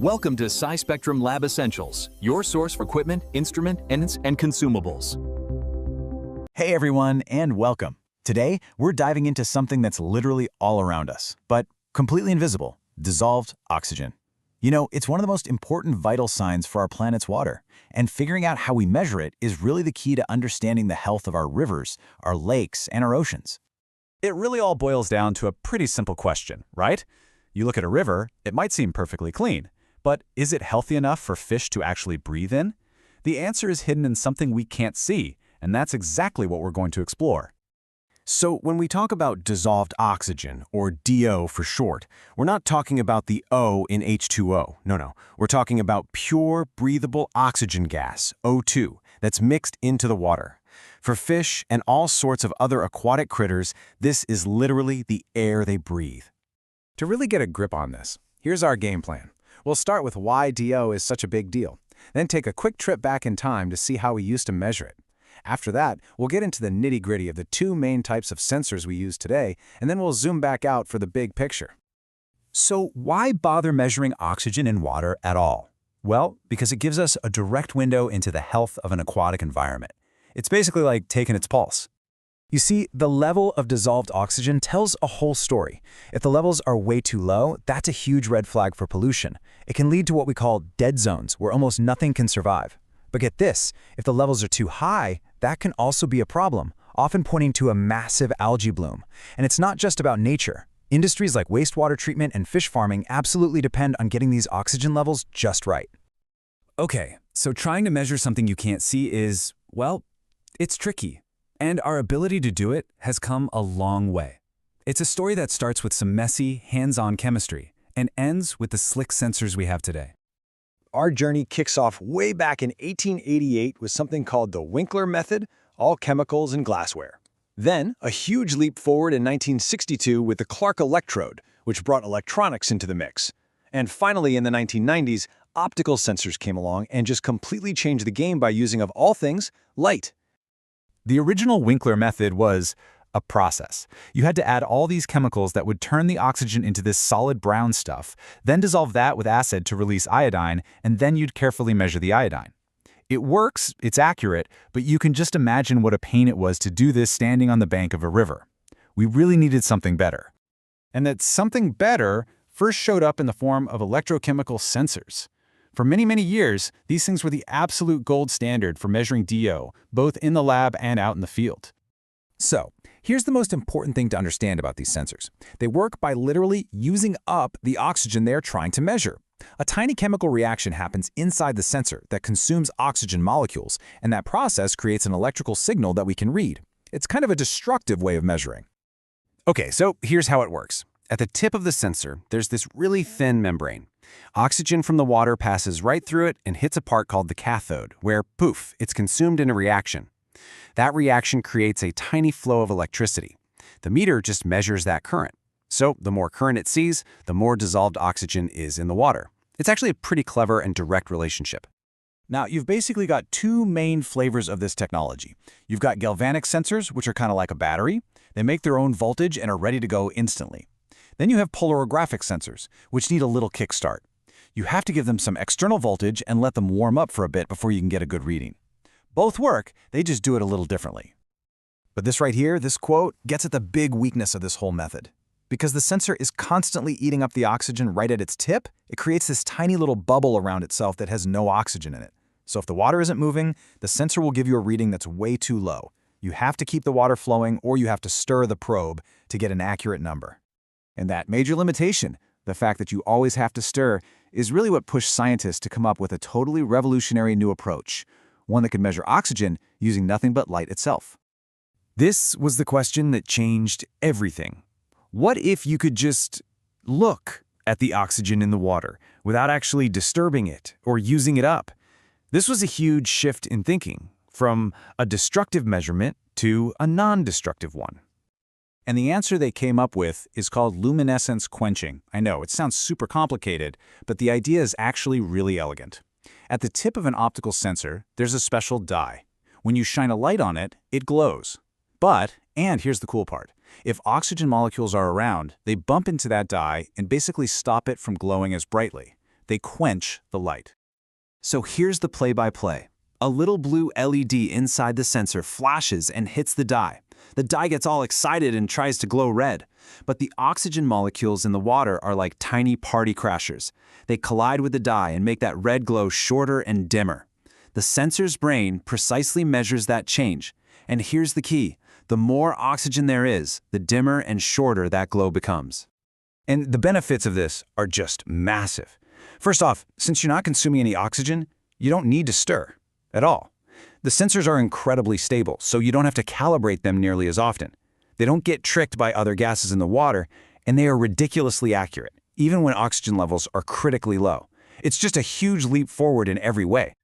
Welcome to Sci-Spectrum Lab Essentials, your source for equipment, instrument, and consumables. Hey everyone, and welcome. Today, we're diving into something that's literally all around us, but completely invisible: dissolved oxygen. You know, it's one of the most important vital signs for our planet's water, and figuring out how we measure it is really the key to understanding the health of our rivers, our lakes, and our oceans. It really all boils down to a pretty simple question, right? You look at a river, it might seem perfectly clean, but is it healthy enough for fish to actually breathe in? The answer is hidden in something we can't see, and that's exactly what we're going to explore. So when we talk about dissolved oxygen, or DO for short, we're not talking about the O in H2O. No. We're talking about pure, breathable oxygen gas, O2, that's mixed into the water. For fish and all sorts of other aquatic critters, this is literally the air they breathe. To really get a grip on this, here's our game plan. We'll start with why DO is such a big deal, then take a quick trip back in time to see how we used to measure it. After that, we'll get into the nitty-gritty of the two main types of sensors we use today, and then we'll zoom back out for the big picture. So why bother measuring oxygen in water at all? Well, because it gives us a direct window into the health of an aquatic environment. It's basically like taking its pulse. You see, the level of dissolved oxygen tells a whole story. If the levels are way too low, that's a huge red flag for pollution. It can lead to what we call dead zones, where almost nothing can survive. But get this, if the levels are too high, that can also be a problem, often pointing to a massive algae bloom. And it's not just about nature. Industries like wastewater treatment and fish farming absolutely depend on getting these oxygen levels just right. Okay, so trying to measure something you can't see is, well, it's tricky. And our ability to do it has come a long way. It's a story that starts with some messy, hands-on chemistry and ends with the slick sensors we have today. Our journey kicks off way back in 1888 with something called the Winkler method, all chemicals and glassware. Then, a huge leap forward in 1962 with the Clark electrode, which brought electronics into the mix. And finally, in the 1990s, optical sensors came along and just completely changed the game by using, of all things, light. The original Winkler method was a process. You had to add all these chemicals that would turn the oxygen into this solid brown stuff, then dissolve that with acid to release iodine, and then you'd carefully measure the iodine. It works, it's accurate, but you can just imagine what a pain it was to do this standing on the bank of a river. We really needed something better. And that something better first showed up in the form of electrochemical sensors. For many, many years, these things were the absolute gold standard for measuring DO, both in the lab and out in the field. So, here's the most important thing to understand about these sensors. They work by literally using up the oxygen they're trying to measure. A tiny chemical reaction happens inside the sensor that consumes oxygen molecules, and that process creates an electrical signal that we can read. It's kind of a destructive way of measuring. Okay, so here's how it works. At the tip of the sensor, there's this really thin membrane. Oxygen from the water passes right through it and hits a part called the cathode, where, poof, it's consumed in a reaction. That reaction creates a tiny flow of electricity. The meter just measures that current. So the more current it sees, the more dissolved oxygen is in the water. It's actually a pretty clever and direct relationship. Now, you've basically got two main flavors of this technology. You've got galvanic sensors, which are kind of like a battery. They make their own voltage and are ready to go instantly. Then you have polarographic sensors, which need a little kickstart. You have to give them some external voltage and let them warm up for a bit before you can get a good reading. Both work, they just do it a little differently. But this right here, this quote, gets at the big weakness of this whole method. Because the sensor is constantly eating up the oxygen right at its tip, it creates this tiny little bubble around itself that has no oxygen in it. So if the water isn't moving, the sensor will give you a reading that's way too low. You have to keep the water flowing, or you have to stir the probe to get an accurate number. And that major limitation, the fact that you always have to stir, is really what pushed scientists to come up with a totally revolutionary new approach, one that could measure oxygen using nothing but light itself. This was the question that changed everything. What if you could just look at the oxygen in the water without actually disturbing it or using it up? This was a huge shift in thinking, from a destructive measurement to a non-destructive one. And the answer they came up with is called luminescence quenching. I know, it sounds super complicated, but the idea is actually really elegant. At the tip of an optical sensor, there's a special dye. When you shine a light on it, it glows. But, and here's the cool part, if oxygen molecules are around, they bump into that dye and basically stop it from glowing as brightly. They quench the light. So here's the play-by-play. A little blue LED inside the sensor flashes and hits the dye. The dye gets all excited and tries to glow red. But the oxygen molecules in the water are like tiny party crashers. They collide with the dye and make that red glow shorter and dimmer. The sensor's brain precisely measures that change. And here's the key. The more oxygen there is, the dimmer and shorter that glow becomes. And the benefits of this are just massive. First off, since you're not consuming any oxygen, you don't need to stir at all. The sensors are incredibly stable, so you don't have to calibrate them nearly as often. They don't get tricked by other gases in the water, and they are ridiculously accurate, even when oxygen levels are critically low. It's just a huge leap forward in every way.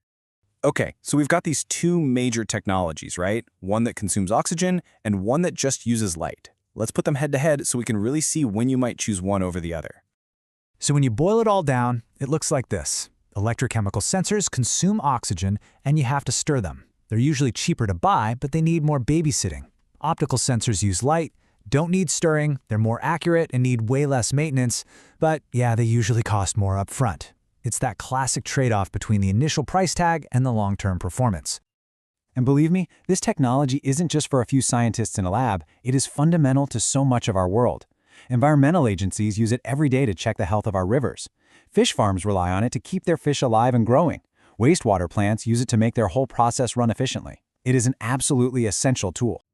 Okay, so we've got these two major technologies, right? One that consumes oxygen and one that just uses light. Let's put them head to head so we can really see when you might choose one over the other. So when you boil it all down, it looks like this. Electrochemical sensors consume oxygen, and you have to stir them. They're usually cheaper to buy, but they need more babysitting. Optical sensors use light, don't need stirring, they're more accurate and need way less maintenance, but yeah, they usually cost more up front. It's that classic trade-off between the initial price tag and the long-term performance. And believe me, this technology isn't just for a few scientists in a lab, it is fundamental to so much of our world. Environmental agencies use it every day to check the health of our rivers. Fish farms rely on it to keep their fish alive and growing. Wastewater plants use it to make their whole process run efficiently. It is an absolutely essential tool.